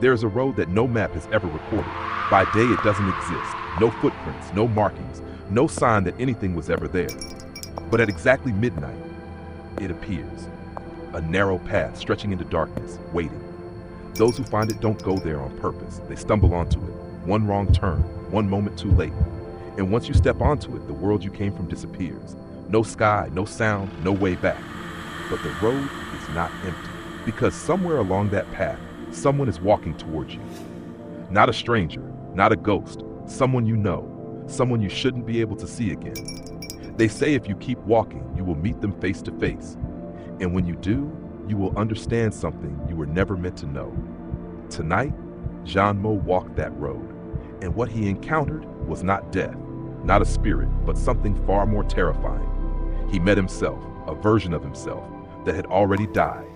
There is a road that no map has ever recorded. By day, it doesn't exist. No footprints, no markings, no sign that anything was ever there. But at exactly midnight, it appears. A narrow path stretching into darkness, waiting. Those who find it don't go there on purpose. They stumble onto it. One wrong turn, one moment too late. And once you step onto it, the world you came from disappears. No sky, no sound, no way back. But the road is not empty. Because somewhere along that path, someone is walking towards you. Not a stranger, not a ghost, someone you know, someone you shouldn't be able to see again. They say if you keep walking, you will meet them face to face. And when you do, you will understand something you were never meant to know. Tonight, Jian Mo walked that road, and what he encountered was not death, not a spirit, but something far more terrifying. He met himself, a version of himself that had already died.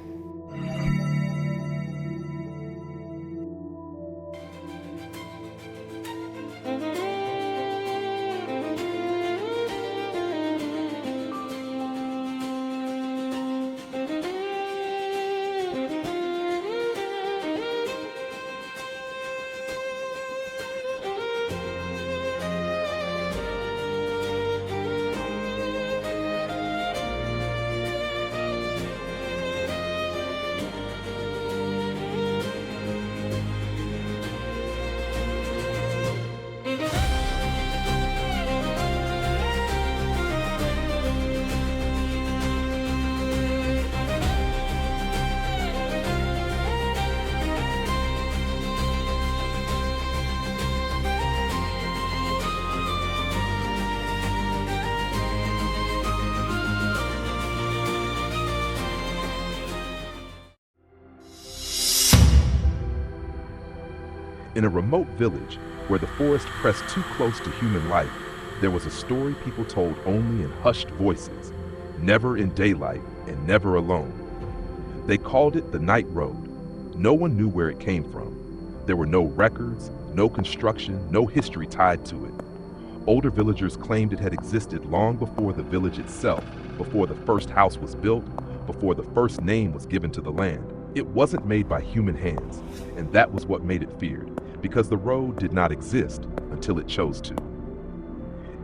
In a remote village where the forest pressed too close to human life, there was a story people told only in hushed voices, never in daylight and never alone. They called it the Night Road. No one knew where it came from. There were no records, no construction, no history tied to it. Older villagers claimed it had existed long before the village itself, before the first house was built, before the first name was given to the land. It wasn't made by human hands, and that was what made it feared, because the road did not exist until it chose to.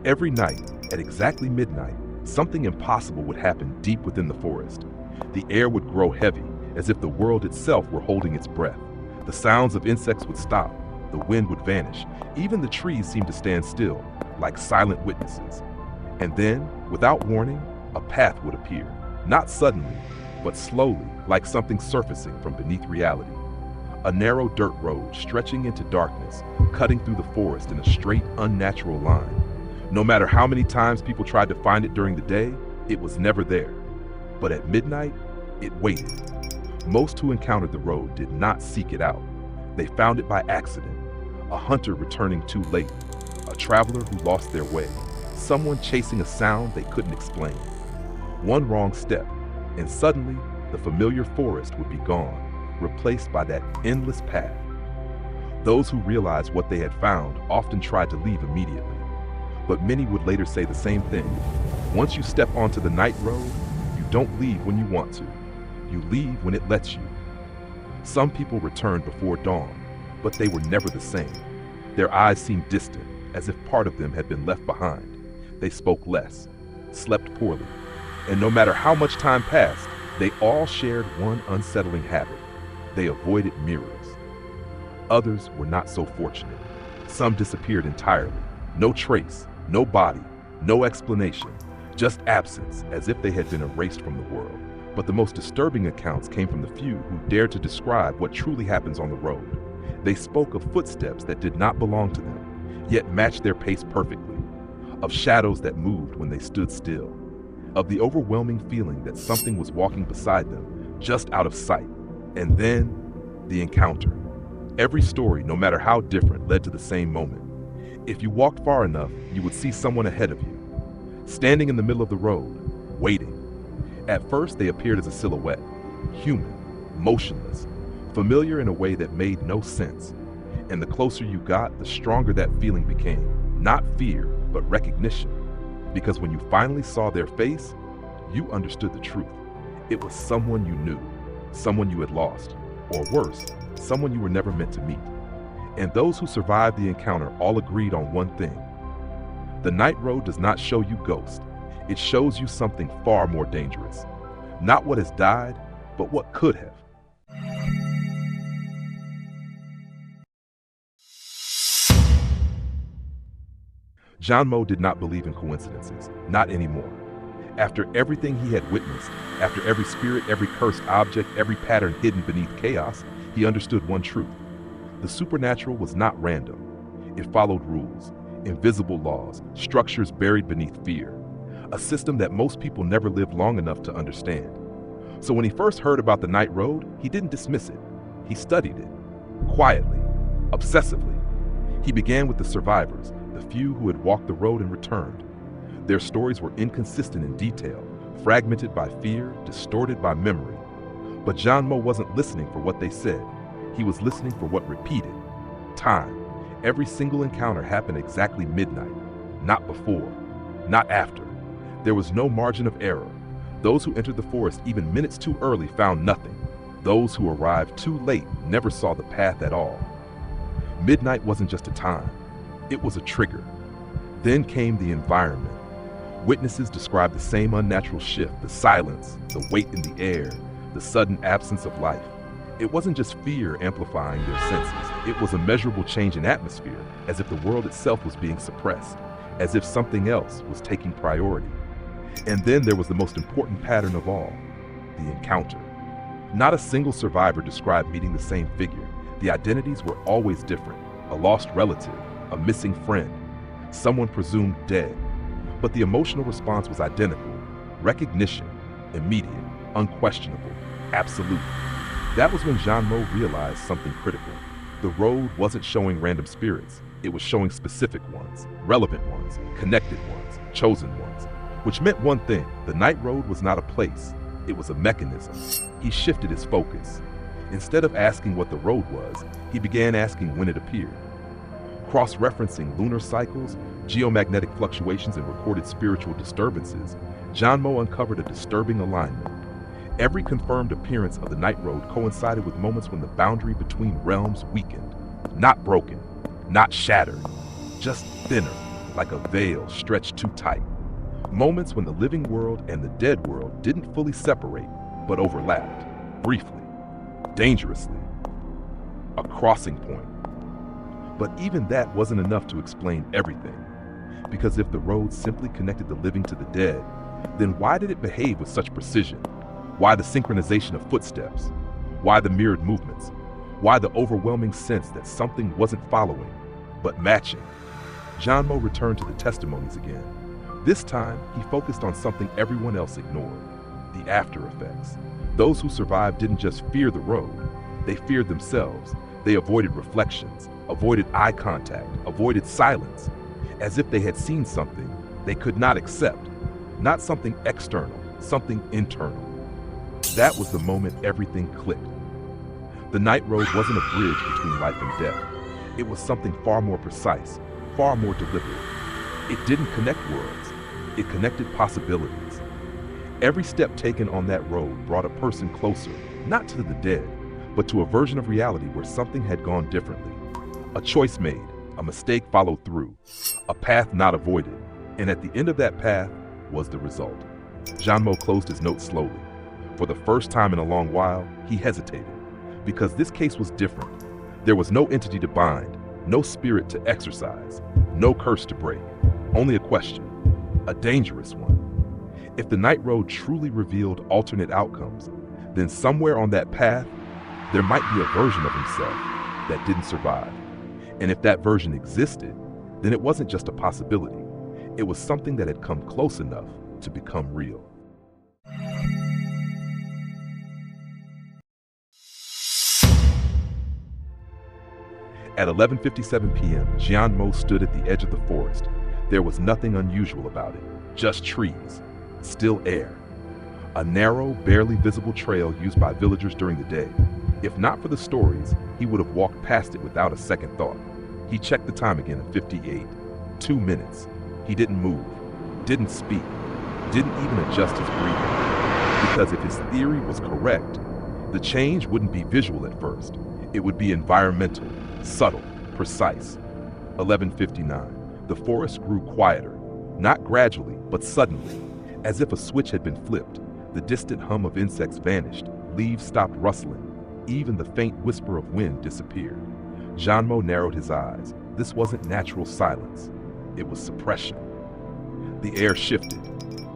Every night, at exactly midnight, something impossible would happen deep within the forest. The air would grow heavy, as if the world itself were holding its breath. The sounds of insects would stop, the wind would vanish, even the trees seemed to stand still, like silent witnesses. And then, without warning, a path would appear, not suddenly, but slowly, like something surfacing from beneath reality. A narrow dirt road stretching into darkness, cutting through the forest in a straight, unnatural line. No matter how many times people tried to find it during the day, it was never there. But at midnight, it waited. Most who encountered the road did not seek it out. They found it by accident. A hunter returning too late, a traveler who lost their way, someone chasing a sound they couldn't explain. One wrong step, and suddenly, the familiar forest would be gone, replaced by that endless path. Those who realized what they had found often tried to leave immediately, but many would later say the same thing. Once you step onto the night road, you don't leave when you want to. You leave when it lets you. Some people returned before dawn, but they were never the same. Their eyes seemed distant, as if part of them had been left behind. They spoke less, slept poorly, and no matter how much time passed, they all shared one unsettling habit. They avoided mirrors. Others were not so fortunate. Some disappeared entirely. No trace, no body, no explanation, just absence, as if they had been erased from the world. But the most disturbing accounts came from the few who dared to describe what truly happens on the road. They spoke of footsteps that did not belong to them, yet matched their pace perfectly, of shadows that moved when they stood still, of the overwhelming feeling that something was walking beside them, just out of sight. And then, the encounter. Every story, no matter how different, led to the same moment. If you walked far enough, you would see someone ahead of you, standing in the middle of the road, waiting. At first, they appeared as a silhouette, human, motionless, familiar in a way that made no sense. And the closer you got, the stronger that feeling became. Not fear, but recognition. Because when you finally saw their face, you understood the truth. It was someone you knew, someone you had lost, or worse, someone you were never meant to meet. And those who survived the encounter all agreed on one thing. The night road does not show you ghosts. It shows you something far more dangerous. Not what has died, but what could have. Jian Mo did not believe in coincidences, not anymore. After everything he had witnessed, after every spirit, every cursed object, every pattern hidden beneath chaos, he understood one truth. The supernatural was not random. It followed rules, invisible laws, structures buried beneath fear, a system that most people never lived long enough to understand. So when he first heard about the night road, he didn't dismiss it. He studied it, quietly, obsessively. He began with the survivors, the few who had walked the road and returned. Their stories were inconsistent in detail, fragmented by fear, distorted by memory. But Jian Mo wasn't listening for what they said. He was listening for what repeated. Time. Every single encounter happened exactly midnight. Not before. Not after. There was no margin of error. Those who entered the forest even minutes too early found nothing. Those who arrived too late never saw the path at all. Midnight wasn't just a time. It was a trigger. Then came the environment. Witnesses described the same unnatural shift, the silence, the weight in the air, the sudden absence of life. It wasn't just fear amplifying their senses. It was a measurable change in atmosphere, as if the world itself was being suppressed, as if something else was taking priority. And then there was the most important pattern of all, the encounter. Not a single survivor described meeting the same figure. The identities were always different. A lost relative, a missing friend, someone presumed dead. But the emotional response was identical. Recognition, immediate, unquestionable, absolute. That was when Jian Mo realized something critical. The road wasn't showing random spirits. It was showing specific ones, relevant ones, connected ones, chosen ones. Which meant one thing: the night road was not a place. It was a mechanism. He shifted his focus. Instead of asking what the road was, he began asking when it appeared. Cross-referencing lunar cycles, geomagnetic fluctuations, and recorded spiritual disturbances, Jian Mo uncovered a disturbing alignment. Every confirmed appearance of the night road coincided with moments when the boundary between realms weakened. Not broken, not shattered, just thinner, like a veil stretched too tight. Moments when the living world and the dead world didn't fully separate, but overlapped, briefly, dangerously. A crossing point. But even that wasn't enough to explain everything. Because if the road simply connected the living to the dead, then why did it behave with such precision? Why the synchronization of footsteps? Why the mirrored movements? Why the overwhelming sense that something wasn't following, but matching? Jian Mo returned to the testimonies again. This time, he focused on something everyone else ignored: the after effects. Those who survived didn't just fear the road, they feared themselves. They avoided reflections, avoided eye contact, avoided silence, as if they had seen something they could not accept. Not something external, something internal. That was the moment everything clicked. The night road wasn't a bridge between life and death. It was something far more precise, far more deliberate. It didn't connect worlds, it connected possibilities. Every step taken on that road brought a person closer, not to the dead, but to a version of reality where something had gone differently. A choice made, a mistake followed through, a path not avoided, and at the end of that path was the result. Jian Mo closed his notes slowly. For the first time in a long while, he hesitated, because this case was different. There was no entity to bind, no spirit to exorcise, no curse to break, only a question, a dangerous one. If the night road truly revealed alternate outcomes, then somewhere on that path, there might be a version of himself that didn't survive. And if that version existed, then it wasn't just a possibility. It was something that had come close enough to become real. At 11:57 p.m., Jian Mo stood at the edge of the forest. There was nothing unusual about it, just trees, still air. A narrow, barely visible trail used by villagers during the day. If not for the stories, he would have walked past it without a second thought. He checked the time again at 58. 2 minutes. He didn't move, didn't speak, didn't even adjust his breathing. Because if his theory was correct, The change wouldn't be visual at first. It would be environmental, subtle, precise. 11:59. The forest grew quieter, not gradually, but suddenly, as if a switch had been flipped. The distant hum of insects vanished, leaves stopped rustling, even the faint whisper of wind disappeared. Jian Mo narrowed his eyes. This wasn't natural silence. It was suppression. The air shifted,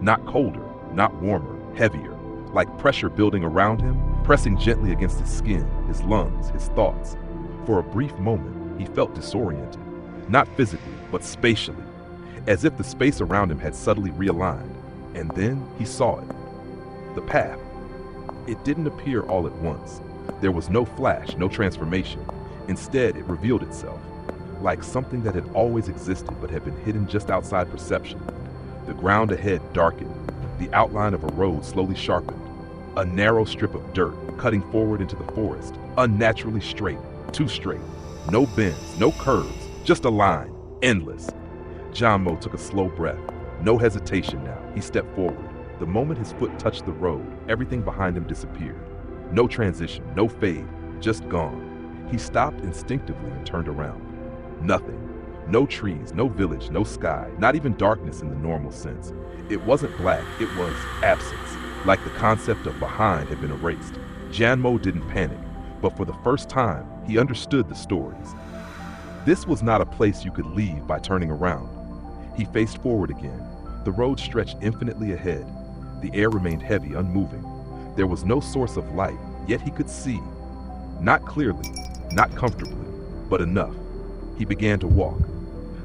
not colder, not warmer, heavier, like pressure building around him, pressing gently against his skin, his lungs, his thoughts. For a brief moment, he felt disoriented, not physically, but spatially, as if the space around him had subtly realigned. And then he saw it. The path. It didn't appear all at once. There was no flash, no transformation. Instead, it revealed itself, like something that had always existed but had been hidden just outside perception. The ground ahead darkened. The outline of a road slowly sharpened. A narrow strip of dirt cutting forward into the forest, unnaturally straight, too straight. No bends, no curves, just a line, endless. Jian Mo took a slow breath. No hesitation now. He stepped forward. The moment his foot touched the road, everything behind him disappeared. No transition, no fade, just gone. He stopped instinctively and turned around. Nothing. No trees, no village, no sky, not even darkness in the normal sense. It wasn't black, it was absence, like the concept of behind had been erased. Jian Mo didn't panic, but for the first time, he understood the stories. This was not a place you could leave by turning around. He faced forward again. The road stretched infinitely ahead. The air remained heavy, unmoving. There was no source of light, yet he could see. Not clearly, not comfortably, but enough. He began to walk.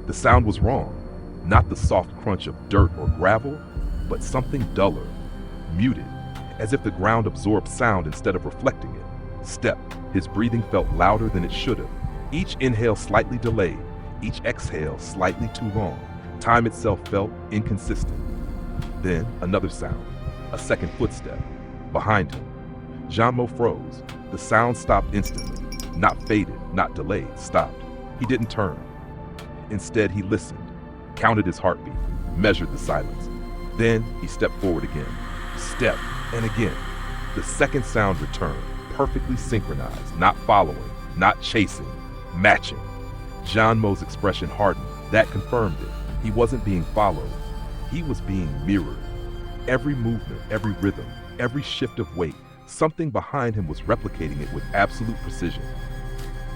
The sound was wrong. Not the soft crunch of dirt or gravel, but something duller, muted, as if the ground absorbed sound instead of reflecting it. Step. His breathing felt louder than it should have. Each inhale slightly delayed, each exhale slightly too long. Time itself felt inconsistent. Then another sound, a second footstep, behind him. Jian Mo froze. The sound stopped instantly, not faded, not delayed, stopped. He didn't turn. Instead, he listened, counted his heartbeat, measured the silence. Then he stepped forward again. Step, and again. The second sound returned, perfectly synchronized, not following, not chasing, matching. Jian Mo's expression hardened. That confirmed it. He wasn't being followed. He was being mirrored. Every movement, every rhythm, every shift of weight, something behind him was replicating it with absolute precision.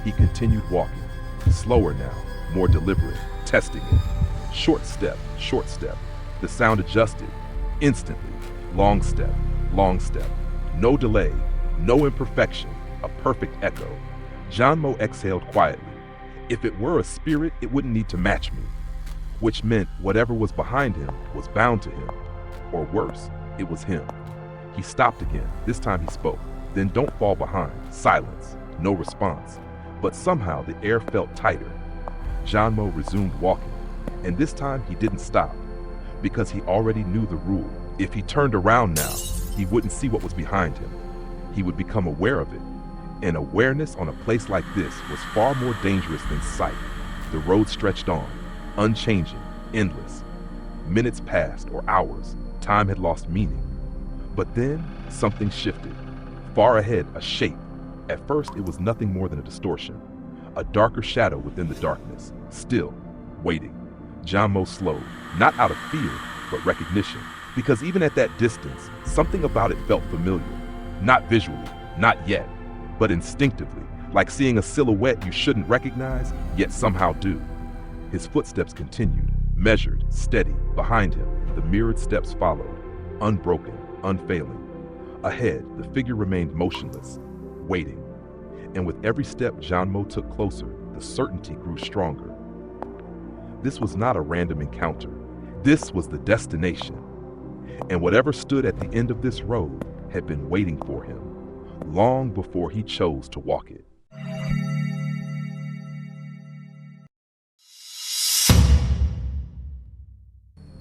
He continued walking, slower now, more deliberate, testing it. Short step, short step. The sound adjusted, instantly. Long step, long step. No delay, no imperfection, a perfect echo. Jian Mo exhaled quietly. If it were a spirit, it wouldn't need to match me. Which meant whatever was behind him was bound to him. Or worse, it was him. He stopped again. This time he spoke. Then don't fall behind. Silence. No response. But somehow the air felt tighter. Jian Mo resumed walking. And this time he didn't stop. Because he already knew the rule. If he turned around now, he wouldn't see what was behind him. He would become aware of it. And awareness on a place like this was far more dangerous than sight. The road stretched on, unchanging, endless. Minutes passed, or hours. Time had lost meaning. But then, something shifted. Far ahead, a shape. At first, it was nothing more than a distortion. A darker shadow within the darkness. Still, waiting. Jian Mo slowed, not out of fear, but recognition. Because even at that distance, something about it felt familiar. Not visually, not yet, but instinctively, like seeing a silhouette you shouldn't recognize, yet somehow do. His footsteps continued, measured, steady. Behind him, the mirrored steps followed, unbroken, unfailing. Ahead, the figure remained motionless, waiting. And with every step Jian Mo took closer, the certainty grew stronger. This was not a random encounter. This was the destination. And whatever stood at the end of this road had been waiting for him, long before he chose to walk it.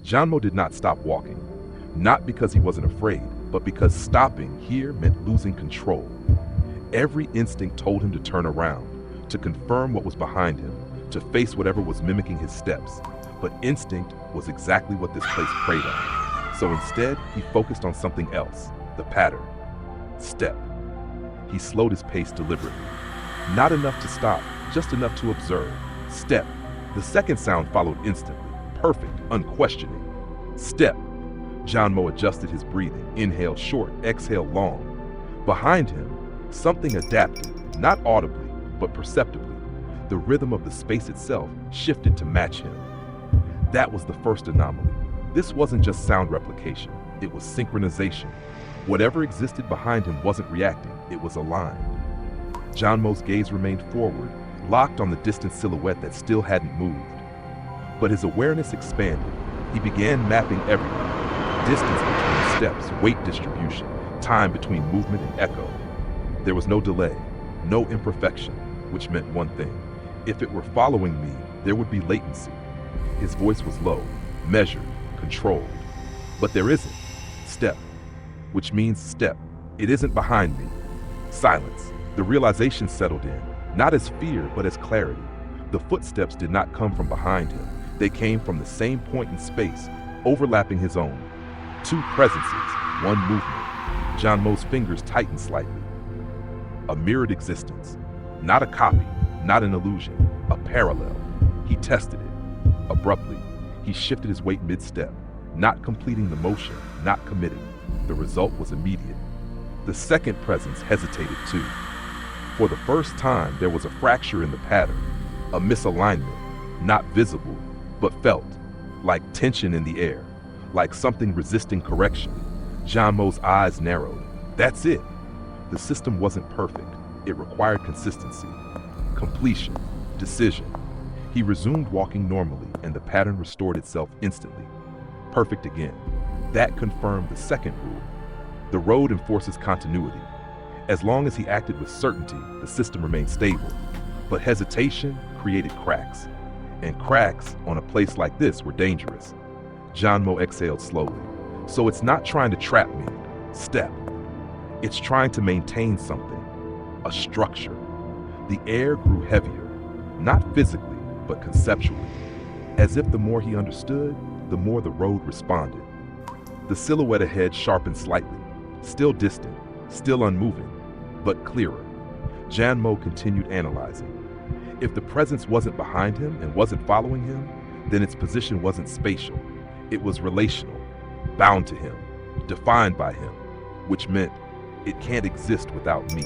Jian Mo did not stop walking, not because he wasn't afraid, but because stopping here meant losing control. Every instinct told him to turn around, to confirm what was behind him, to face whatever was mimicking his steps. But instinct was exactly what this place preyed on. So instead, he focused on something else, the pattern. Step. He slowed his pace deliberately. Not enough to stop, just enough to observe. Step. The second sound followed instantly. Perfect, unquestioning. Step. Jian Mo adjusted his breathing. Inhale short, exhale long. Behind him, something adapted, not audibly, but perceptibly. The rhythm of the space itself shifted to match him. That was the first anomaly. This wasn't just sound replication, it was synchronization. Whatever existed behind him wasn't reacting, it was aligned. Jian Mo's gaze remained forward, locked on the distant silhouette that still hadn't moved. But his awareness expanded. He began mapping everything. Distance between steps, weight distribution, time between movement and echo. There was no delay, no imperfection, which meant one thing. If it were following me, there would be latency. His voice was low, measured, controlled. But there isn't. Step, which means step. It isn't behind me. Silence. The realization settled in, not as fear, but as clarity. The footsteps did not come from behind him. They came from the same point in space, overlapping his own. Two presences, one movement. Jian Mo's fingers tightened slightly. A mirrored existence. Not a copy, not an illusion, a parallel. He tested it. Abruptly, he shifted his weight mid-step, not completing the motion, not committing. The result was immediate. The second presence hesitated too. For the first time, there was a fracture in the pattern, a misalignment, not visible, but felt, like tension in the air, like something resisting correction. Jian Mo's eyes narrowed. That's it. The system wasn't perfect. It required consistency, completion, decision. He resumed walking normally, and the pattern restored itself instantly. Perfect again. That confirmed the second rule. The road enforces continuity. As long as he acted with certainty, the system remained stable. But hesitation created cracks. And cracks on a place like this were dangerous. Jian Mo exhaled slowly. So it's not trying to trap me. Step. It's trying to maintain something. A structure. The air grew heavier. Not physically, but conceptually. As if the more he understood, the more the road responded. The silhouette ahead sharpened slightly. Still distant, still unmoving, but clearer. Jian Mo continued analyzing. If the presence wasn't behind him and wasn't following him, then its position wasn't spatial. It was relational, bound to him, defined by him, which meant it can't exist without me.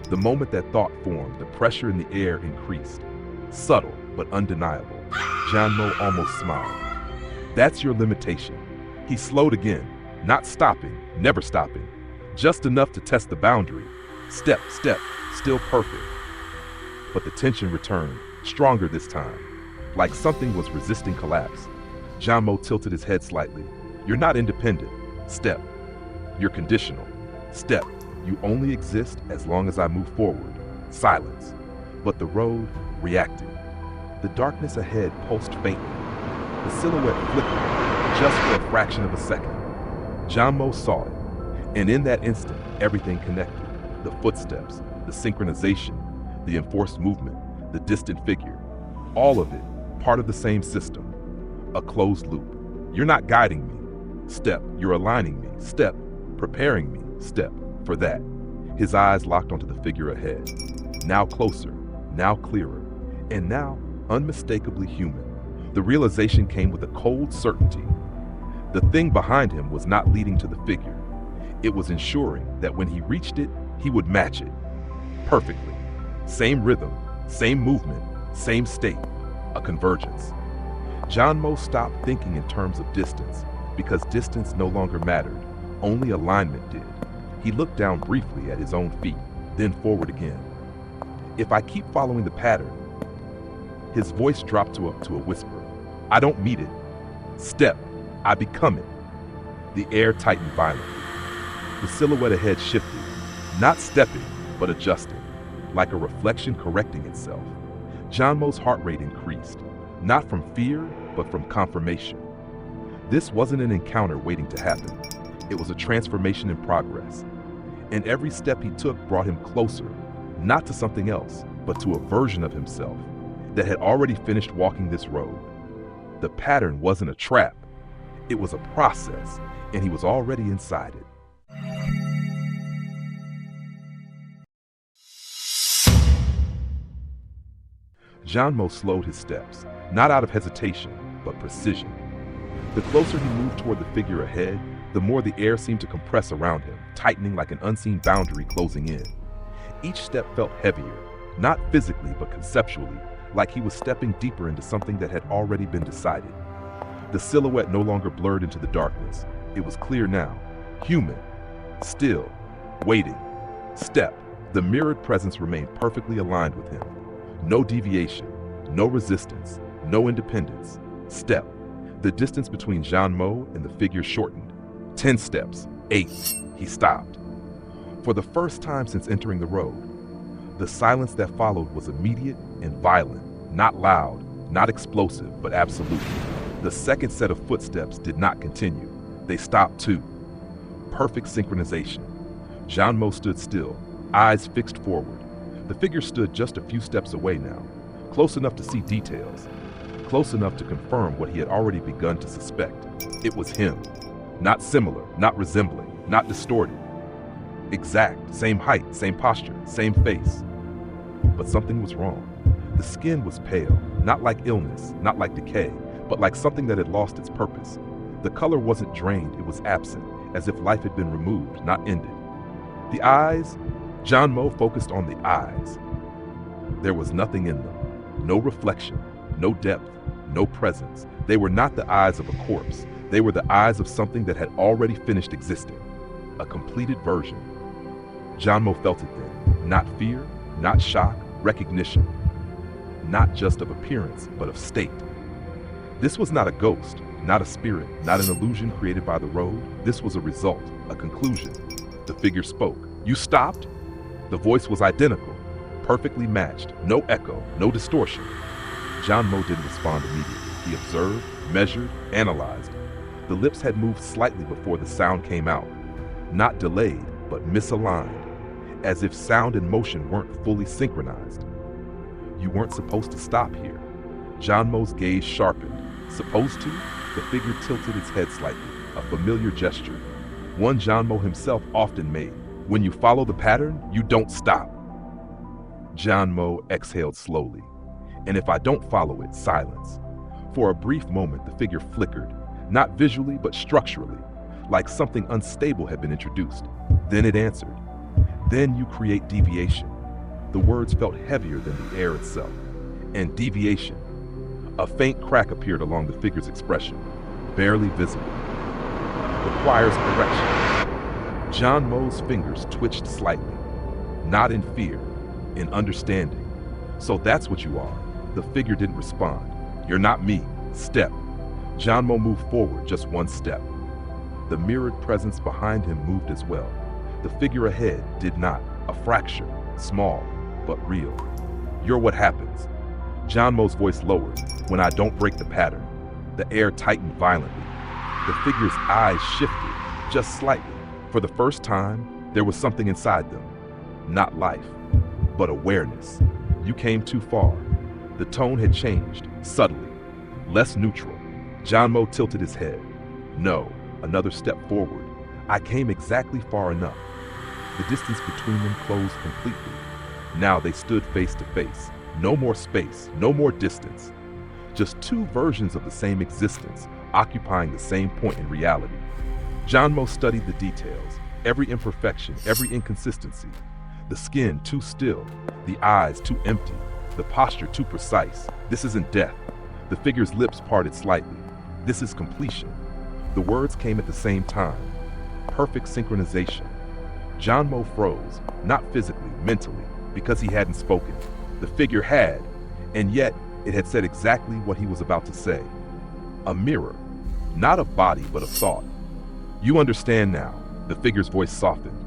The moment that thought formed, the pressure in the air increased. Subtle, but undeniable. Jian Mo almost smiled. That's your limitation. He slowed again, not stopping, never stopping. Just enough to test the boundary. Step, step, still perfect. But the tension returned, stronger this time. Like something was resisting collapse. Jian Mo tilted his head slightly. You're not independent. Step. You're conditional. Step. You only exist as long as I move forward. Silence. But the road reacted. The darkness ahead pulsed faintly. The silhouette flickered, just for a fraction of a second. Jian Mo saw it, and in that instant, everything connected. The footsteps, the synchronization, the enforced movement, the distant figure. All of it, part of the same system. A closed loop. You're not guiding me. Step. You're aligning me. Step. Preparing me. Step. For that. His eyes locked onto the figure ahead. Now closer, now clearer, and now unmistakably human. The realization came with a cold certainty. The thing behind him was not leading to the figure. It was ensuring that when he reached it, he would match it. Perfectly. Same rhythm, same movement, same state. A convergence. Jian Mo stopped thinking in terms of distance, because distance no longer mattered. Only alignment did. He looked down briefly at his own feet, then forward again. If I keep following the pattern, his voice dropped to a whisper. I don't meet it. Step. I become it. The air tightened violently. The silhouette ahead shifted, not stepping, but adjusting, like a reflection correcting itself. Jian Mo's heart rate increased, not from fear, but from confirmation. This wasn't an encounter waiting to happen. It was a transformation in progress. And every step he took brought him closer, not to something else, but to a version of himself that had already finished walking this road. The pattern wasn't a trap. It was a process, and he was already inside it. Jian Mo slowed his steps, not out of hesitation, but precision. The closer he moved toward the figure ahead, the more the air seemed to compress around him, tightening like an unseen boundary closing in. Each step felt heavier, not physically but conceptually, like he was stepping deeper into something that had already been decided. The silhouette no longer blurred into the darkness. It was clear now. Human. Still. Waiting. Step. The mirrored presence remained perfectly aligned with him. No deviation. No resistance. No independence. Step. The distance between Jian Mo and the figure shortened. 10 steps. 8. He stopped. For the first time since entering the road, the silence that followed was immediate and violent, not loud, not explosive, but absolute. The second set of footsteps did not continue. They stopped too. Perfect synchronization. Jian Mo stood still, eyes fixed forward. The figure stood just a few steps away now, close enough to see details, close enough to confirm what he had already begun to suspect. It was him. Not similar, not resembling, not distorted. Exact, same height, same posture, same face. But something was wrong. The skin was pale, not like illness, not like decay, but like something that had lost its purpose. The color wasn't drained, it was absent, as if life had been removed, not ended. The eyes, Jian Mo focused on the eyes. There was nothing in them. No reflection, no depth, no presence. They were not the eyes of a corpse. They were the eyes of something that had already finished existing. A completed version. Jian Mo felt it then. Not fear, not shock, recognition. Not just of appearance, but of state. This was not a ghost, not a spirit, not an illusion created by the road. This was a result, a conclusion. The figure spoke. You stopped? The voice was identical, perfectly matched, no echo, no distortion. Jian Mo didn't respond immediately. He observed, measured, analyzed. The lips had moved slightly before the sound came out. Not delayed, but misaligned, as if sound and motion weren't fully synchronized. You weren't supposed to stop here. Jian Mo's gaze sharpened. Supposed to? The figure tilted its head slightly, a familiar gesture. One Jian Mo himself often made. When you follow the pattern, you don't stop. Jian Mo exhaled slowly. And if I don't follow it, silence. For a brief moment, the figure flickered, not visually, but structurally, like something unstable had been introduced. Then it answered. Then you create deviation. The words felt heavier than the air itself. And deviation. A faint crack appeared along the figure's expression, barely visible. Requires correction. Jian Mo's fingers twitched slightly, not in fear, in understanding. So that's what you are. The figure didn't respond. You're not me. Step. Jian Mo moved forward just one step. The mirrored presence behind him moved as well. The figure ahead did not. A fracture, small, but real. You're what happens. Jian Mo's voice lowered. When I don't break the pattern. The air tightened violently. The figure's eyes shifted, just slightly. For the first time, there was something inside them. Not life, but awareness. You came too far. The tone had changed, subtly, less neutral. Jian Mo tilted his head. No, another step forward. I came exactly far enough. The distance between them closed completely. Now they stood face to face. No more space, no more distance. Just two versions of the same existence, occupying the same point in reality. Jian Mo studied the details, every imperfection, every inconsistency. The skin too still, the eyes too empty, the posture too precise. This isn't death. The figure's lips parted slightly. This is completion. The words came at the same time. Perfect synchronization. Jian Mo froze, not physically, mentally, because he hadn't spoken. The figure had, and yet it had said exactly what he was about to say. A mirror, not of body, but of thought. You understand now, the figure's voice softened.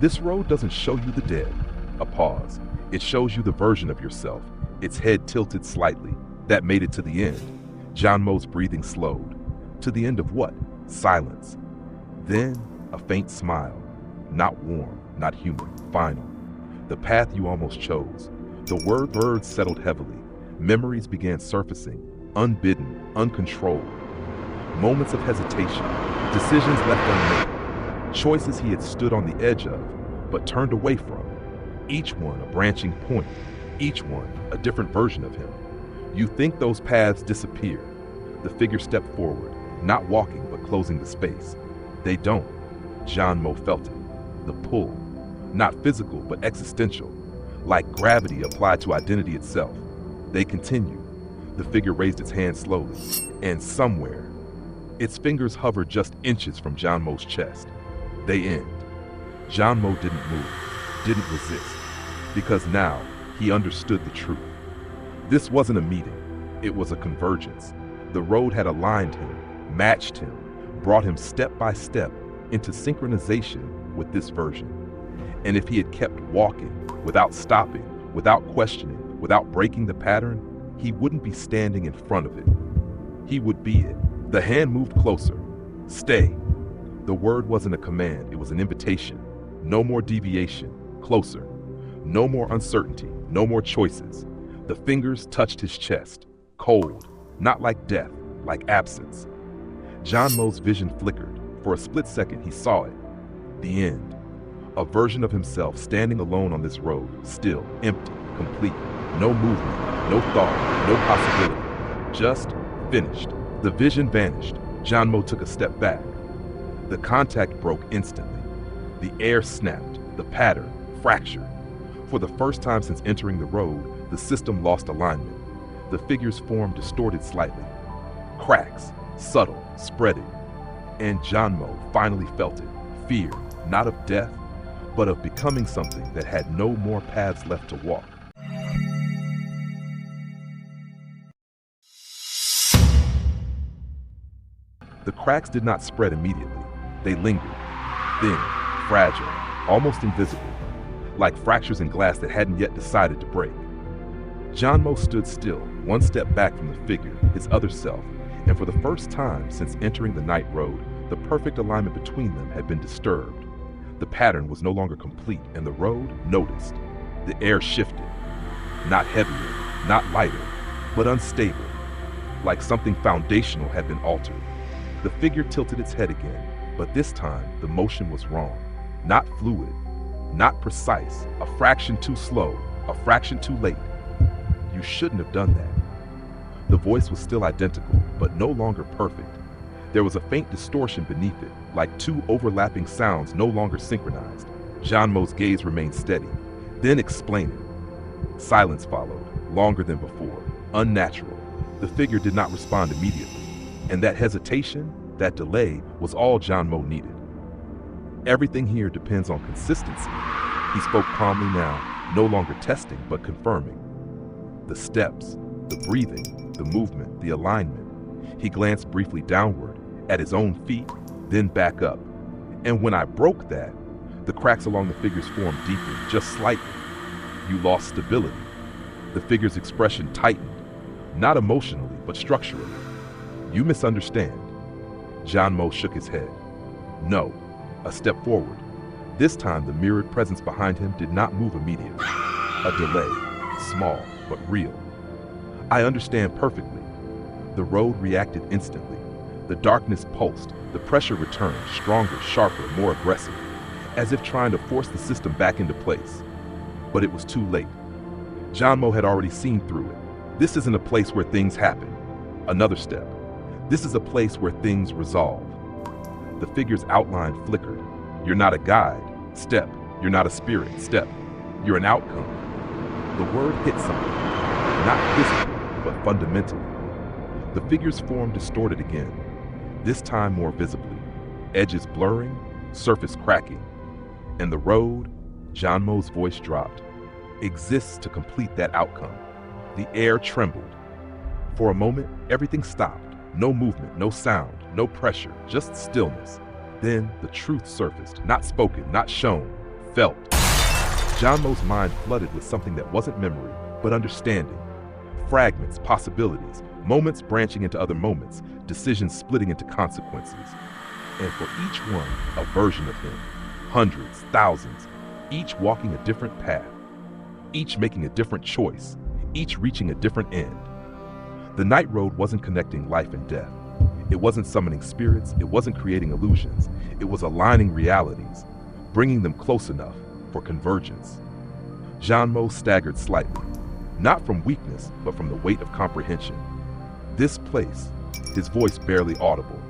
This road doesn't show you the dead. A pause. It shows you the version of yourself, its head tilted slightly. That made it to the end. Jian Mo's breathing slowed. To the end of what? Silence. Then, a faint smile. Not warm, not human, final. The path you almost chose. The words settled heavily. Memories began surfacing, unbidden, uncontrolled. Moments of hesitation, decisions left unmade, choices he had stood on the edge of, but turned away from. Each one a branching point, Each one a different version of him. You think those paths disappear. The figure stepped forward, not walking but closing the space. They don't. Jian Mo felt it. The pull. Not physical but existential. Like gravity applied to identity itself. They continue. The figure raised its hand slowly, and somewhere, its fingers hovered just inches from Jian Mo's chest. They end. Jian Mo didn't move, didn't resist, because now he understood the truth. This wasn't a meeting, it was a convergence. The road had aligned him, matched him, brought him step by step into synchronization with this version. And if he had kept walking, without stopping, without questioning, without breaking the pattern, he wouldn't be standing in front of it. He would be it. The hand moved closer. Stay. The word wasn't a command, it was an invitation. No more deviation. Closer. No more uncertainty, no more choices. The fingers touched his chest. Cold. Not like death, like absence. Jian Mo's vision flickered. For a split second, he saw it. The end. A version of himself standing alone on this road, still, empty, complete. No movement, no thought, no possibility. Just finished. The vision vanished. Jian Mo took a step back. The contact broke instantly. The air snapped. The pattern fractured. For the first time since entering the road, the system lost alignment. The figure's form distorted slightly. Cracks, subtle, spreading. And Jian Mo finally felt it. Fear, not of death, but of becoming something that had no more paths left to walk. The cracks did not spread immediately. They lingered, thin, fragile, almost invisible, like fractures in glass that hadn't yet decided to break. Jian Mo stood still, one step back from the figure, his other self, and for the first time since entering the night road, the perfect alignment between them had been disturbed. The pattern was no longer complete, and the road noticed. The air shifted, not heavier, not lighter, but unstable, like something foundational had been altered. The figure tilted its head again, but this time the motion was wrong. Not fluid, not precise, a fraction too slow, a fraction too late. You shouldn't have done that. The voice was still identical, but no longer perfect. There was a faint distortion beneath it, like two overlapping sounds no longer synchronized. Jian Mo's gaze remained steady, then explaining. Silence followed, longer than before, unnatural. The figure did not respond immediately, and that hesitation, that delay, was all Jian Mo needed. Everything here depends on consistency. He spoke calmly now, no longer testing, but confirming. The steps, the breathing, the movement, the alignment. He glanced briefly downward, at his own feet, then back up. And when I broke that, the cracks along the figure's form deepened, just slightly. You lost stability. The figure's expression tightened, not emotionally, but structurally. You misunderstand. Jian Mo shook his head. No. A step forward. This time, the mirrored presence behind him did not move immediately. A delay, small, but real. I understand perfectly. The road reacted instantly. The darkness pulsed. The pressure returned, stronger, sharper, more aggressive, as if trying to force the system back into place. But it was too late. Jian Mo had already seen through it. This isn't a place where things happen. Another step. This is a place where things resolve. The figure's outline flickered. You're not a guide. Step. You're not a spirit. Step. You're an outcome. The word hit something. Not physically, but fundamentally. The figure's form distorted again, this time more visibly. Edges blurring, surface cracking. And the road, Jian Mo's voice dropped, exists to complete that outcome. The air trembled. For a moment, everything stopped. No movement, no sound, no pressure, just stillness. Then the truth surfaced, not spoken, not shown, felt. Jian Mo's mind flooded with something that wasn't memory, but understanding. Fragments, possibilities, moments branching into other moments, decisions splitting into consequences. And for each one, a version of him. Hundreds, thousands, each walking a different path, each making a different choice, each reaching a different end. The night road wasn't connecting life and death. It wasn't summoning spirits, it wasn't creating illusions. It was aligning realities, bringing them close enough for convergence. Jian Mo staggered slightly. Not from weakness, but from the weight of comprehension. This place, his voice barely audible,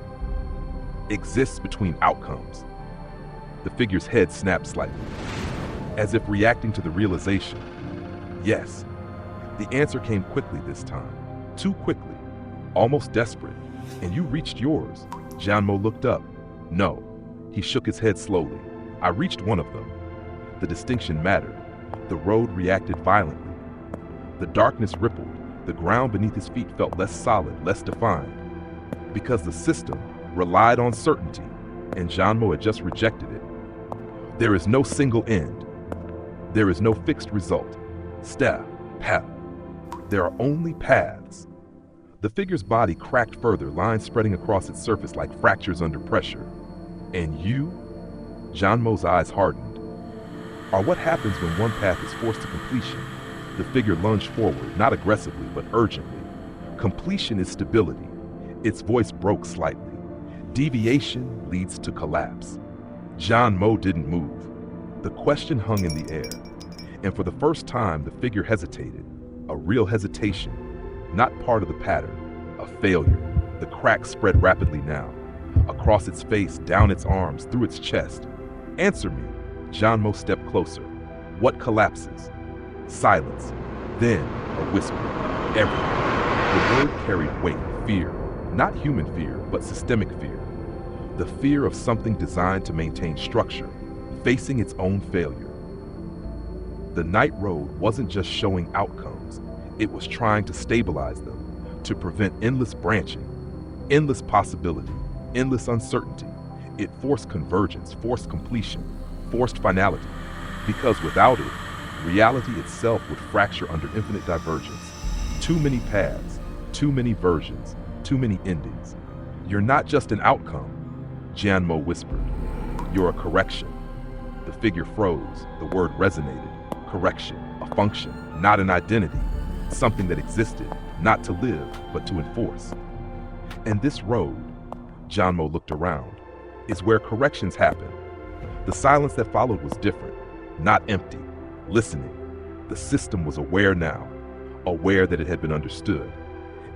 exists between outcomes. The figure's head snapped slightly, as if reacting to the realization. Yes. The answer came quickly this time. Too quickly. Almost desperate. And you reached yours. Jian Mo looked up. No. He shook his head slowly. I reached one of them. The distinction mattered. The road reacted violently. The darkness rippled. The ground beneath his feet felt less solid, less defined. Because the system relied on certainty, and Jian Mo had just rejected it. There is no single end. There is no fixed result. Step, path. There are only paths. The figure's body cracked further, lines spreading across its surface like fractures under pressure. And you? Jian Mo's eyes hardened. Are what happens when one path is forced to completion. The figure lunged forward, not aggressively, but urgently. Completion is stability. Its voice broke slightly. Deviation leads to collapse. Jian Mo didn't move. The question hung in the air. And for the first time, the figure hesitated. A real hesitation. Not part of the pattern. A failure. The cracks spread rapidly now. Across its face, down its arms, through its chest. Answer me. Jian Mo stepped closer. What collapses? Silence. Then a whisper. Everything. The word carried weight, fear. Not human fear, but systemic fear. The fear of something designed to maintain structure, facing its own failure. The night road wasn't just showing outcomes, it was trying to stabilize them, to prevent endless branching, endless possibility, endless uncertainty. It forced convergence, forced completion, forced finality, because without it, reality itself would fracture under infinite divergence. Too many paths, too many versions, too many endings. You're not just an outcome, Jian Mo whispered. You're a correction. The figure froze. The word resonated. Correction, a function, not an identity. Something that existed, not to live, but to enforce. And this road, Jian Mo looked around, is where corrections happen. The silence that followed was different, not empty, listening. The system was aware now, aware that it had been understood.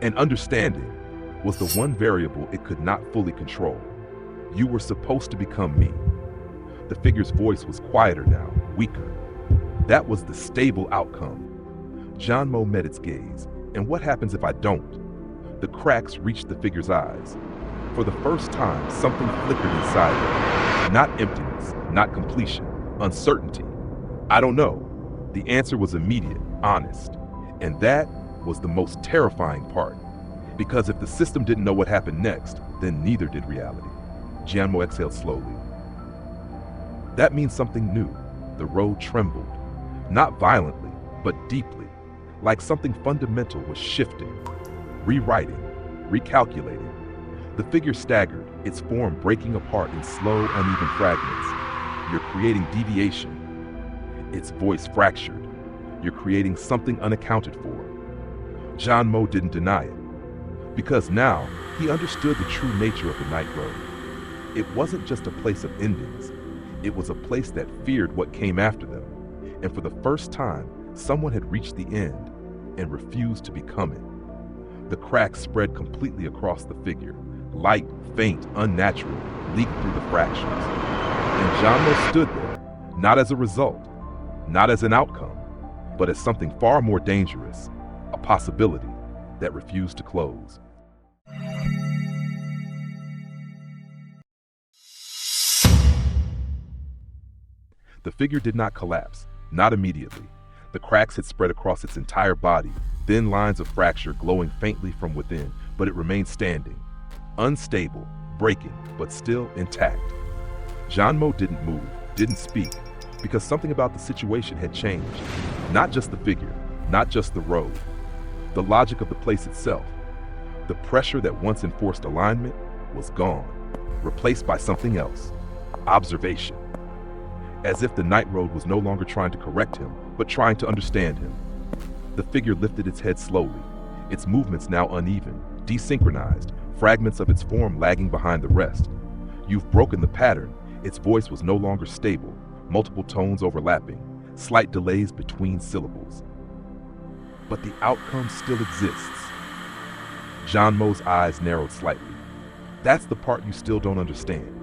And understanding was the one variable it could not fully control. You were supposed to become me. The figure's voice was quieter now, weaker. That was the stable outcome. Jian Mo met its gaze. And what happens if I don't? The cracks reached the figure's eyes. For the first time, something flickered inside her. Not emptiness, not completion, uncertainty. I don't know. The answer was immediate, honest. And that was the most terrifying part. Because if the system didn't know what happened next, then neither did reality. Jian Mo exhaled slowly. That means something new. The road trembled. Not violently, but deeply. Like something fundamental was shifting, rewriting, recalculating. The figure staggered, its form breaking apart in slow, uneven fragments. You're creating deviation. Its voice fractured. You're creating something unaccounted for. Jian Mo didn't deny it. Because now, he understood the true nature of the night road. It wasn't just a place of endings. It was a place that feared what came after them. And for the first time, someone had reached the end and refused to become it. The cracks spread completely across the figure. Light, faint, unnatural, leaked through the fractures. And Jian Mo stood there, not as a result, not as an outcome, but as something far more dangerous, a possibility that refused to close. The figure did not collapse, not immediately. The cracks had spread across its entire body, thin lines of fracture glowing faintly from within, but it remained standing. Unstable, breaking, but still intact. Jian Mo didn't move, didn't speak, because something about the situation had changed. Not just the figure, not just the road. The logic of the place itself. The pressure that once enforced alignment was gone, replaced by something else. Observation. As if the night road was no longer trying to correct him, but trying to understand him. The figure lifted its head slowly, its movements now uneven, desynchronized, fragments of its form lagging behind the rest. You've broken the pattern. Its voice was no longer stable, multiple tones overlapping, slight delays between syllables. but the outcome still exists. Jian Mo's eyes narrowed slightly. That's the part you still don't understand.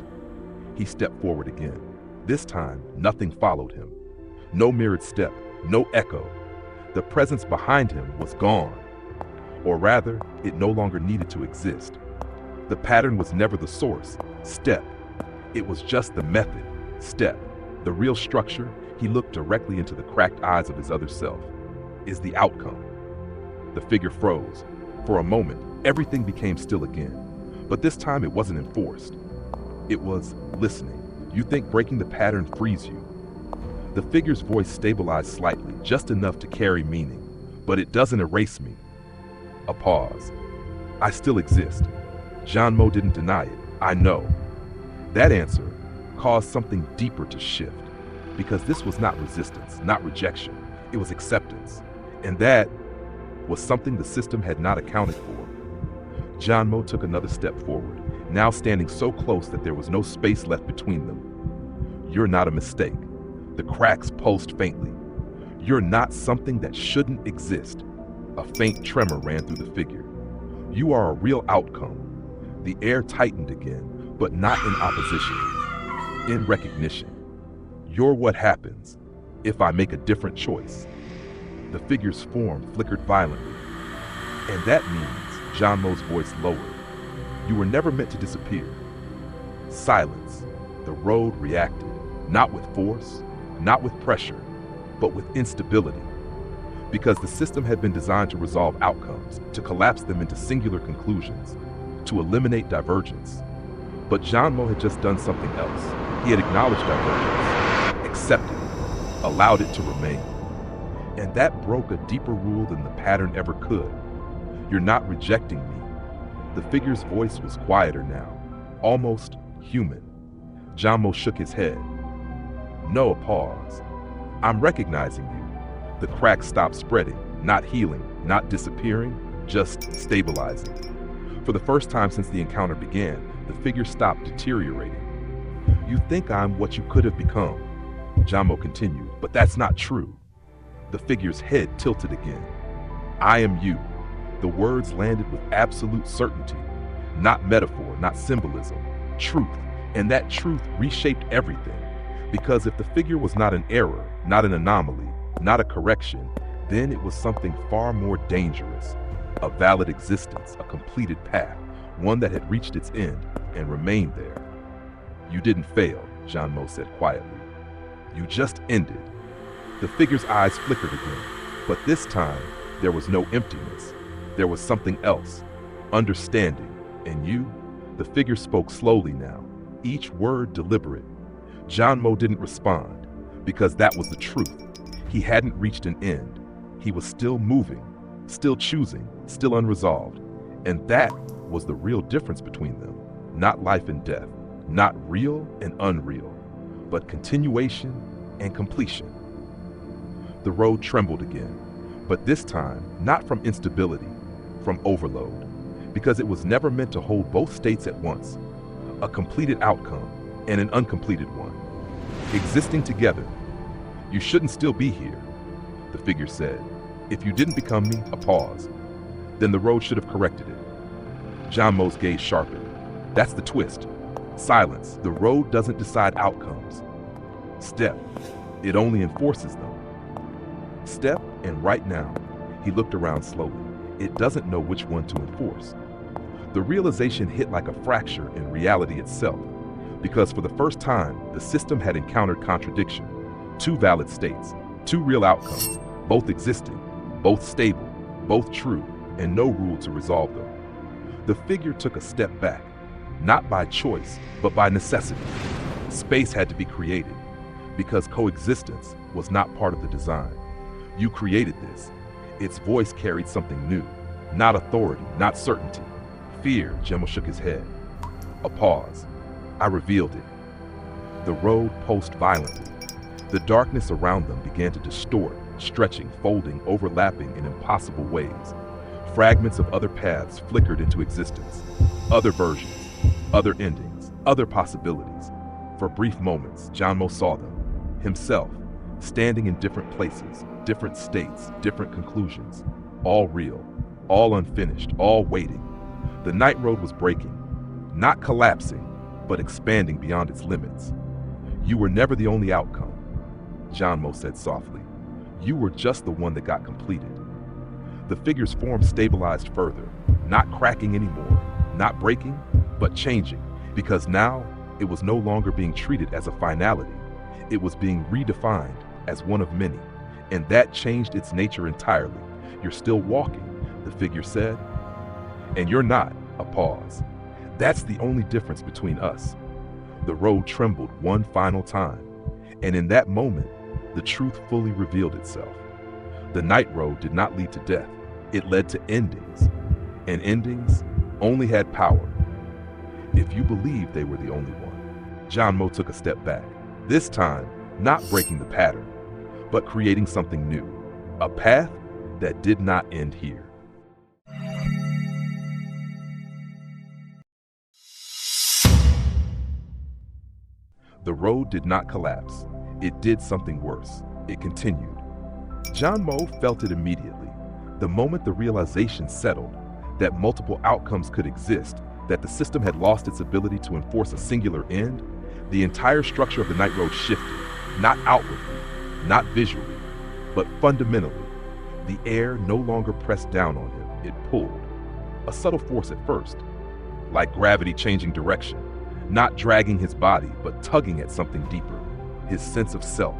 He stepped forward again. This time, nothing followed him. No mirrored step, no echo. The presence behind him was gone. Or rather, it no longer needed to exist. The pattern was never the source, step. It was just the method, step. The real structure, he looked directly into the cracked eyes of his other self, is the outcome. The figure froze. For a moment, everything became still again. But this time it wasn't enforced. It was listening. You think breaking the pattern frees you. The figure's voice stabilized slightly, just enough to carry meaning. But it doesn't erase me. A pause. I still exist. Jian Mo didn't deny it. I know. That answer caused something deeper to shift. Because this was not resistance, not rejection. It was acceptance. And that was something the system had not accounted for. Jian Mo took another step forward, now standing so close that there was no space left between them. You're not a mistake. The cracks pulsed faintly. You're not something that shouldn't exist. A faint tremor ran through the figure. You are a real outcome. The air tightened again, but not in opposition, in recognition. You're what happens if I make a different choice. The figure's form flickered violently. And that means, Jian Mo's voice lowered, you were never meant to disappear. Silence. The road reacted, not with force, not with pressure, but with instability. Because the system had been designed to resolve outcomes, to collapse them into singular conclusions, to eliminate divergence. But Jian Mo had just done something else. He had acknowledged divergence, accepted it, allowed it to remain. And that broke a deeper rule than the pattern ever could. You're not rejecting me. The figure's voice was quieter now, almost human. Jian Mo shook his head. No, a pause. I'm recognizing you. The cracks stopped spreading, not healing, not disappearing, just stabilizing. For the first time since the encounter began, the figure stopped deteriorating. You think I'm what you could have become, Jian Mo continued, but that's not true. The figure's head tilted again. I am you. The words landed with absolute certainty. Not metaphor, not symbolism. Truth. And that truth reshaped everything. Because if the figure was not an error, not an anomaly, not a correction, then it was something far more dangerous. A valid existence, a completed path, one that had reached its end and remained there. You didn't fail, Jian Mo said quietly. You just ended. The figure's eyes flickered again, but this time there was no emptiness. There was something else, understanding. And you? The figure spoke slowly now, each word deliberate. Jian Mo didn't respond, because that was the truth. He hadn't reached an end. He was still moving, still choosing, still unresolved. And that was the real difference between them. Not life and death, not real and unreal, but continuation and completion. The road trembled again, but this time not from instability, from overload, because it was never meant to hold both states at once, a completed outcome and an uncompleted one, existing together. You shouldn't still be here, the figure said. If you didn't become me, a pause, then the road should have corrected it. Jian Mo's gaze sharpened. That's the twist. Silence. The road doesn't decide outcomes. Step. It only enforces them. Step, and right now, he looked around slowly. It doesn't know which one to enforce. The realization hit like a fracture in reality itself, because for the first time, the system had encountered contradiction. Two valid states, two real outcomes, both existing, both stable, both true, and no rule to resolve them. The figure took a step back, not by choice, but by necessity. Space had to be created, because coexistence was not part of the design. You created this. Its voice carried something new, not authority, not certainty. Fear, Jian Mo shook his head. A pause. I revealed it. The road pulsed violently. The darkness around them began to distort, stretching, folding, overlapping in impossible ways. Fragments of other paths flickered into existence. Other versions, other endings, other possibilities. For brief moments, Jian Mo saw them. Himself, standing in different places, different states, different conclusions, all real, all unfinished, all waiting. The night road was breaking, not collapsing, but expanding beyond its limits. You were never the only outcome, Jian Mo said softly. You were just the one that got completed. The figure's form stabilized further, not cracking anymore, not breaking, but changing, because now it was no longer being treated as a finality. It was being redefined as one of many, and that changed its nature entirely. You're still walking, the figure said, and you're not. A pause. That's the only difference between us. The road trembled one final time, and in that moment, the truth fully revealed itself. The night road did not lead to death. It led to endings, and endings only had power if you believed they were the only one. Jian Mo took a step back, this time not breaking the pattern, but creating something new, a path that did not end here. The road did not collapse. It did something worse. It continued. Jian Mo felt it immediately. The moment the realization settled that multiple outcomes could exist, that the system had lost its ability to enforce a singular end, the entire structure of the night road shifted, not outwardly, not visually, but fundamentally. The air no longer pressed down on him, it pulled. A subtle force at first, like gravity changing direction, not dragging his body, but tugging at something deeper, his sense of self.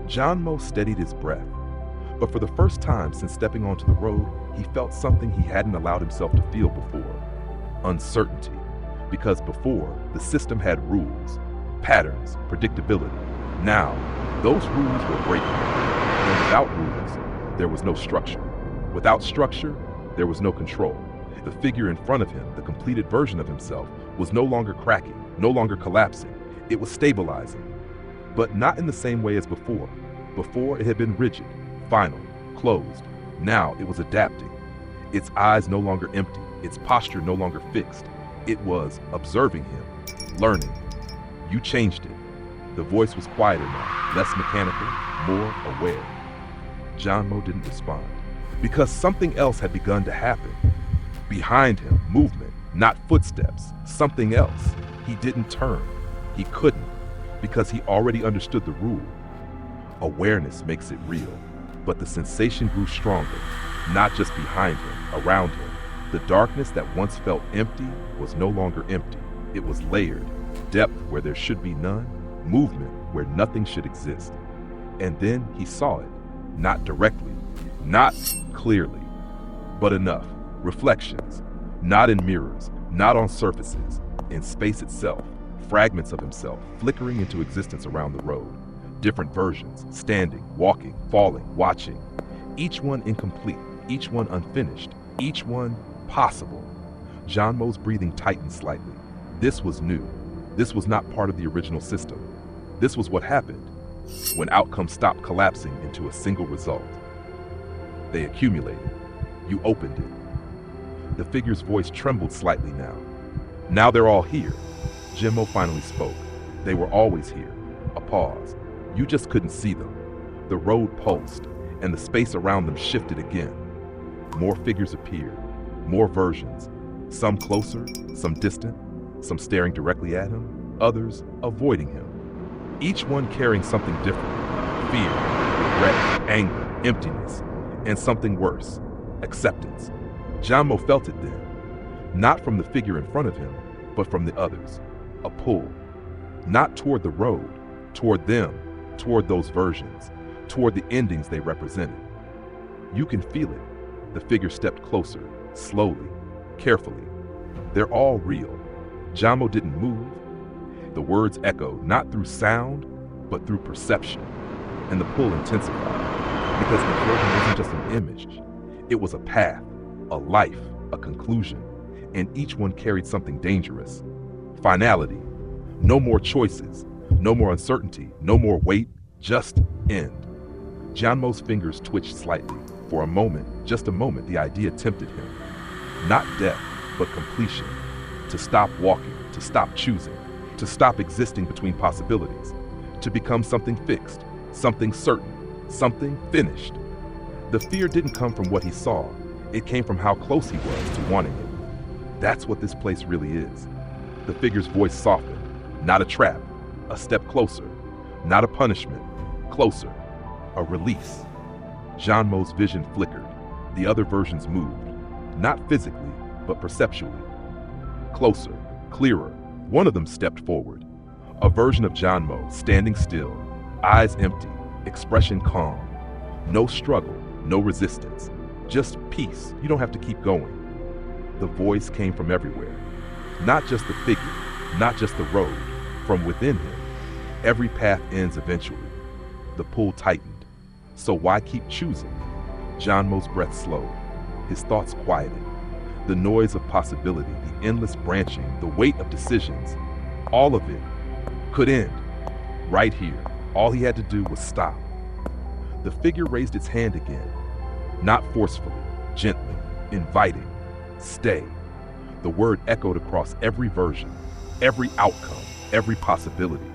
Jian Mo steadied his breath, but for the first time since stepping onto the road, he felt something he hadn't allowed himself to feel before. Uncertainty, because before, the system had rules, patterns, predictability. Now, those rules were breaking, and without rules, there was no structure. Without structure, there was no control. The figure in front of him, the completed version of himself, was no longer cracking, no longer collapsing. It was stabilizing, but not in the same way as before. Before, it had been rigid, final, closed. Now it was adapting. Its eyes no longer empty, its posture no longer fixed. It was observing him, learning. You changed it. The voice was quieter now, less mechanical, more aware. Jian Mo didn't respond, because something else had begun to happen. Behind him, movement, not footsteps, something else. He didn't turn. He couldn't, because he already understood the rule. Awareness makes it real, but the sensation grew stronger, not just behind him, around him. The darkness that once felt empty was no longer empty. It was layered, depth where there should be none, movement where nothing should exist. And then he saw it, not directly, not clearly, but enough. Reflections, not in mirrors, not on surfaces, in space itself, fragments of himself flickering into existence around the road. Different versions, standing, walking, falling, watching. Each one incomplete, each one unfinished, each one possible. Jian Mo's breathing tightened slightly. This was new. This was not part of the original system. This was what happened when outcomes stopped collapsing into a single result. They accumulated. You opened it. The figure's voice trembled slightly now. Now they're all here. Jian Mo finally spoke. They were always here. A pause. You just couldn't see them. The road pulsed, and the space around them shifted again. More figures appeared, more versions. Some closer, some distant, some staring directly at him, others avoiding him. Each one carrying something different. Fear, regret, anger, emptiness, and something worse, acceptance. Jian Mo felt it then, not from the figure in front of him, but from the others. A pull, not toward the road, toward them, toward those versions, toward the endings they represented. You can feel it. The figure stepped closer, slowly, carefully. They're all real. Jian Mo didn't move. The words echoed, not through sound, but through perception. And the pull intensified, because the version wasn't just an image. It was a path, a life, a conclusion, and each one carried something dangerous. Finality. No more choices, no more uncertainty, no more wait, just end. Jian Mo's fingers twitched slightly. For a moment, just a moment, the idea tempted him. Not death, but completion. To stop walking, to stop choosing, to stop existing between possibilities, to become something fixed, something certain, something finished. The fear didn't come from what he saw. It came from how close he was to wanting it. That's what this place really is. The figure's voice softened. Not a trap, a step closer. Not a punishment, closer. A release. Jian Mo's vision flickered. The other versions moved. Not physically, but perceptually. Closer, clearer. One of them stepped forward. A version of Jian Mo, standing still, eyes empty, expression calm. No struggle, no resistance. Just peace. You don't have to keep going. The voice came from everywhere. Not just the figure, not just the road. From within him. Every path ends eventually. The pull tightened. So why keep choosing? Jian Mo's breath slowed. His thoughts quieted. The noise of possibility, the endless branching, the weight of decisions, all of it could end. Right here. All he had to do was stop. The figure raised its hand again. Not forcefully, gently, inviting. Stay. The word echoed across every version, every outcome, every possibility.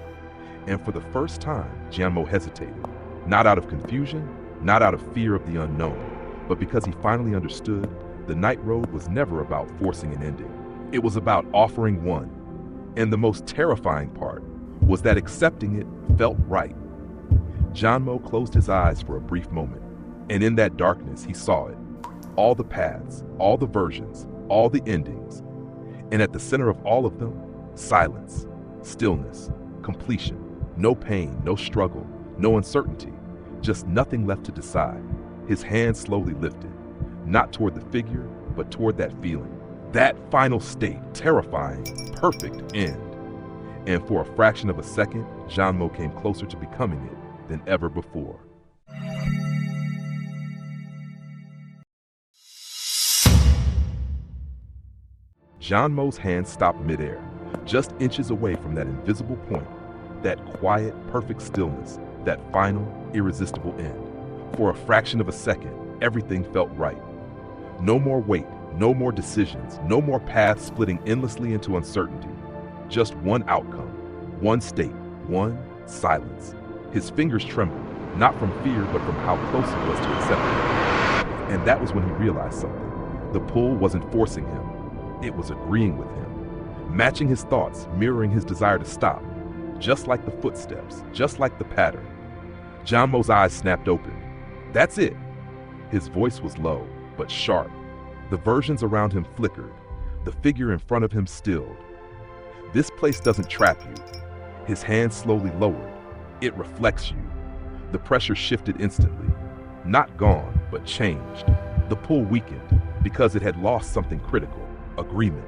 And for the first time, Jian Mo hesitated. Not out of confusion, not out of fear of the unknown, but because he finally understood the night road was never about forcing an ending. It was about offering one. And the most terrifying part was that accepting it felt right. Jian Mo closed his eyes for a brief moment, and in that darkness he saw it. All the paths, all the versions, all the endings. And at the center of all of them, silence, stillness, completion. No pain, no struggle, no uncertainty, just nothing left to decide. His hand slowly lifted, not toward the figure, but toward that feeling. That final state, terrifying, perfect end. And for a fraction of a second, Jian Mo came closer to becoming it than ever before. Jian Mo's hand stopped midair, just inches away from that invisible point, that quiet, perfect stillness, that final, irresistible end. For a fraction of a second, everything felt right. No more weight, no more decisions, no more paths splitting endlessly into uncertainty. Just one outcome, one state, one silence. His fingers trembled, not from fear, but from how close he was to accepting it. And that was when he realized something. The pull wasn't forcing him. It was agreeing with him, matching his thoughts, mirroring his desire to stop, just like the footsteps, just like the pattern. Jian Mo's eyes snapped open. That's it. His voice was low, but sharp. The versions around him flickered. The figure in front of him stilled. This place doesn't trap you. His hand slowly lowered. It reflects you. The pressure shifted instantly. Not gone, but changed. The pull weakened because it had lost something critical. Agreement.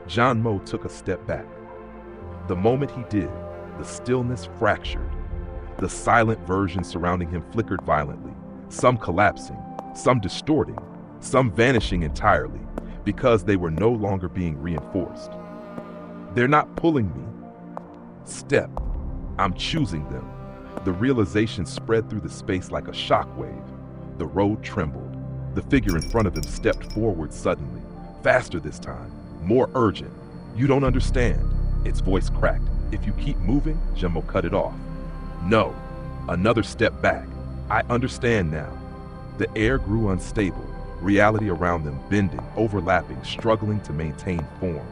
Jian Mo took a step back. The moment he did, the stillness fractured. The silent versions surrounding him flickered violently, some collapsing, some distorting, some vanishing entirely, because they were no longer being reinforced. They're not pulling me. Step. I'm choosing them. The realization spread through the space like a shockwave. The road trembled. The figure in front of him stepped forward suddenly. Faster this time, more urgent. You don't understand. Its voice cracked. If you keep moving, Jian Mo cut it off. No. Another step back. I understand now. The air grew unstable, reality around them bending, overlapping, struggling to maintain form.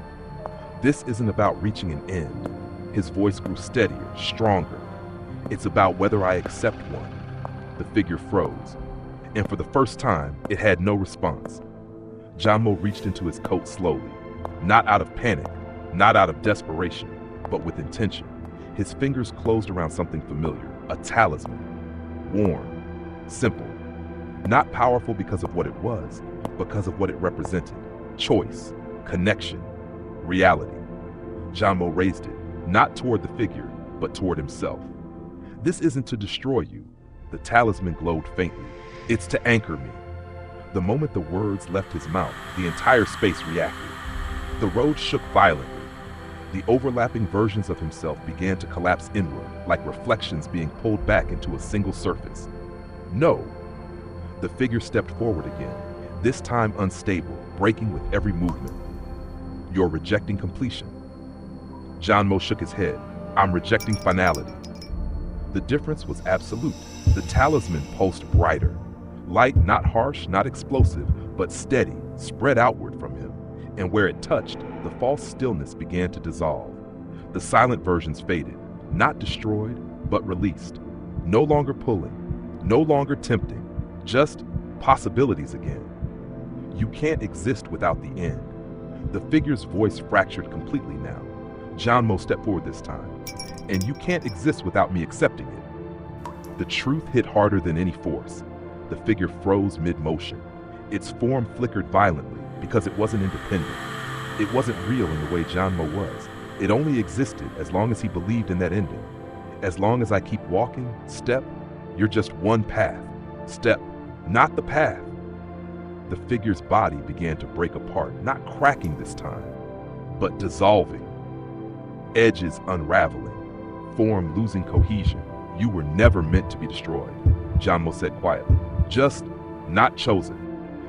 This isn't about reaching an end. His voice grew steadier, stronger. It's about whether I accept one. The figure froze, and for the first time, it had no response. Jian Mo reached into his coat slowly, not out of panic, not out of desperation, but with intention. His fingers closed around something familiar, a talisman. Warm, simple, not powerful because of what it was, because of what it represented. Choice, connection, reality. Jian Mo raised it, not toward the figure, but toward himself. This isn't to destroy you. The talisman glowed faintly. It's to anchor me. The moment the words left his mouth, the entire space reacted. The road shook violently. The overlapping versions of himself began to collapse inward, like reflections being pulled back into a single surface. No. The figure stepped forward again, this time unstable, breaking with every movement. You're rejecting completion. Jian Mo shook his head. I'm rejecting finality. The difference was absolute. The talisman pulsed brighter. Light not harsh, not explosive, but steady, spread outward from him. And where it touched, the false stillness began to dissolve. The silent versions faded, not destroyed, but released. No longer pulling, no longer tempting, just possibilities again. You can't exist without the end. The figure's voice fractured completely now. Jian Mo stepped forward this time. And you can't exist without me accepting it. The truth hit harder than any force. The figure froze mid-motion. Its form flickered violently because it wasn't independent. It wasn't real in the way Jian Mo was. It only existed as long as he believed in that ending. As long as I keep walking, step, you're just one path. Step, not the path. The figure's body began to break apart, not cracking this time, but dissolving. Edges unraveling, form losing cohesion. You were never meant to be destroyed, Jian Mo said quietly. Just not chosen.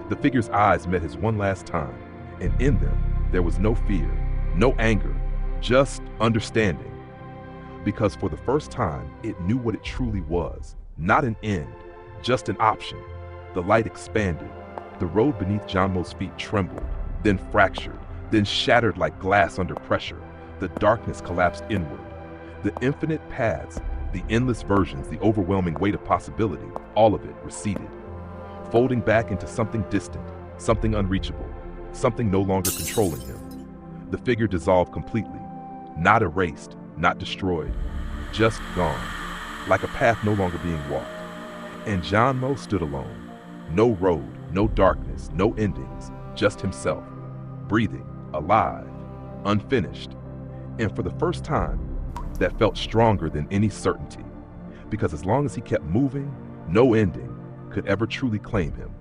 The figure's eyes met his one last time, and in them, there was no fear, no anger, just understanding. Because for the first time, it knew what it truly was. Not an end, just an option. The light expanded. The road beneath Jian Mo's feet trembled, then fractured, then shattered like glass under pressure. The darkness collapsed inward. The infinite paths, the endless versions, the overwhelming weight of possibility, all of it receded, folding back into something distant, something unreachable, something no longer controlling him. The figure dissolved completely, not erased, not destroyed, just gone, like a path no longer being walked. And Jian Mo stood alone. No road, no darkness, no endings, just himself, breathing, alive, unfinished. And for the first time, that felt stronger than any certainty, because as long as he kept moving, no ending could ever truly claim him.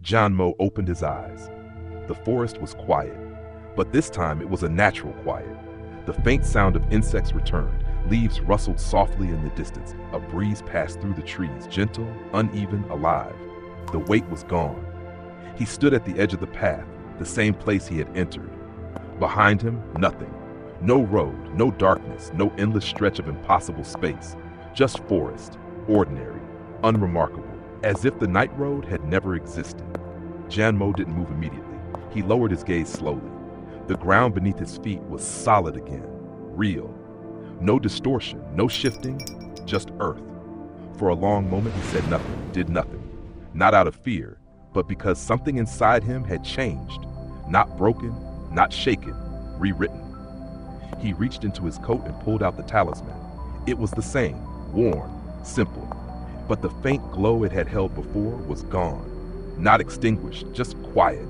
Jian Mo opened his eyes. The forest was quiet, but this time it was a natural quiet. The faint sound of insects returned. Leaves rustled softly in the distance. A breeze passed through the trees, gentle, uneven, alive. The weight was gone. He stood at the edge of the path, the same place he had entered. Behind him, nothing. No road, no darkness, no endless stretch of impossible space. Just forest, ordinary, unremarkable, as if the night road had never existed. Jian Mo didn't move immediately. He lowered his gaze slowly. The ground beneath his feet was solid again, real. No distortion, no shifting, just earth. For a long moment he said nothing, did nothing. Not out of fear, but because something inside him had changed. Not broken, not shaken, rewritten. He reached into his coat and pulled out the talisman. It was the same, worn, simple. But the faint glow it had held before was gone. Not extinguished, just quiet,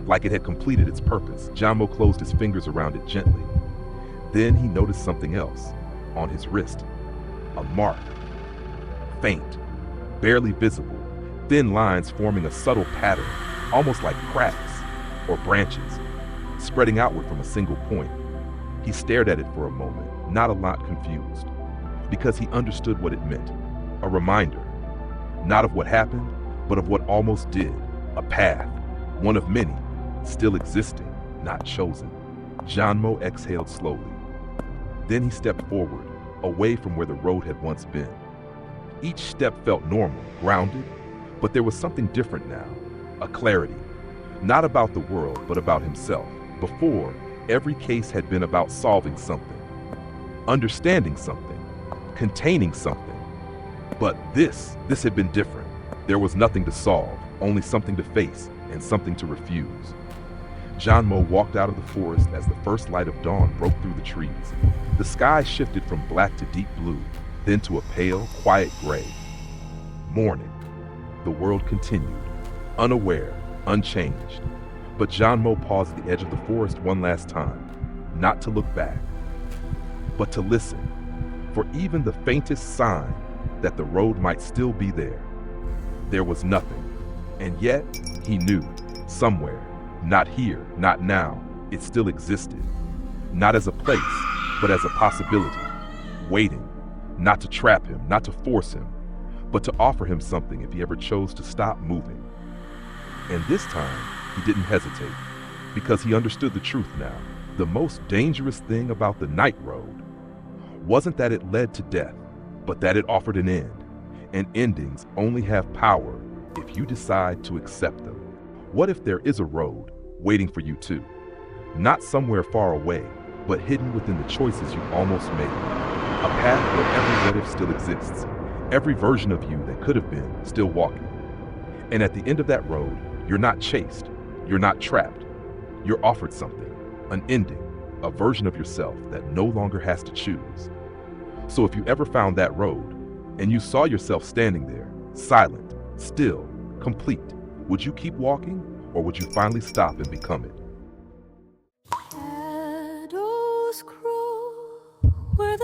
like it had completed its purpose. Jian Mo closed his fingers around it gently. Then he noticed something else, on his wrist. A mark. Faint, barely visible, thin lines forming a subtle pattern, almost like cracks or branches, spreading outward from a single point. He stared at it for a moment, not a lot confused, because he understood what it meant. A reminder, not of what happened, but of what almost did. A path, one of many, still existing, not chosen. Jian Mo exhaled slowly. Then he stepped forward, away from where the road had once been. Each step felt normal, grounded, but there was something different now, a clarity, not about the world, but about himself. Before, every case had been about solving something, understanding something, containing something. But this had been different. There was nothing to solve, only something to face and something to refuse. Jian Mo walked out of the forest as the first light of dawn broke through the trees. The sky shifted from black to deep blue, then to a pale, quiet gray. Morning. The world continued, unaware, unchanged. But Jian Mo paused at the edge of the forest one last time, not to look back, but to listen, for even the faintest sign that the road might still be there. There was nothing, and yet he knew, somewhere, not here, not now, it still existed. Not as a place, but as a possibility, waiting, not to trap him, not to force him, but to offer him something if he ever chose to stop moving. And this time, he didn't hesitate, because he understood the truth now. The most dangerous thing about the night road wasn't that it led to death, but that it offered an end. And endings only have power if you decide to accept them. What if there is a road waiting for you too? Not somewhere far away, but hidden within the choices you almost made. A path where every what if still exists, every version of you that could have been still walking. And at the end of that road, you're not chased, you're not trapped. You're offered something, an ending, a version of yourself that no longer has to choose. So if you ever found that road, and you saw yourself standing there, silent, still, complete, would you keep walking, or would you finally stop and become it? Shadows crawl where the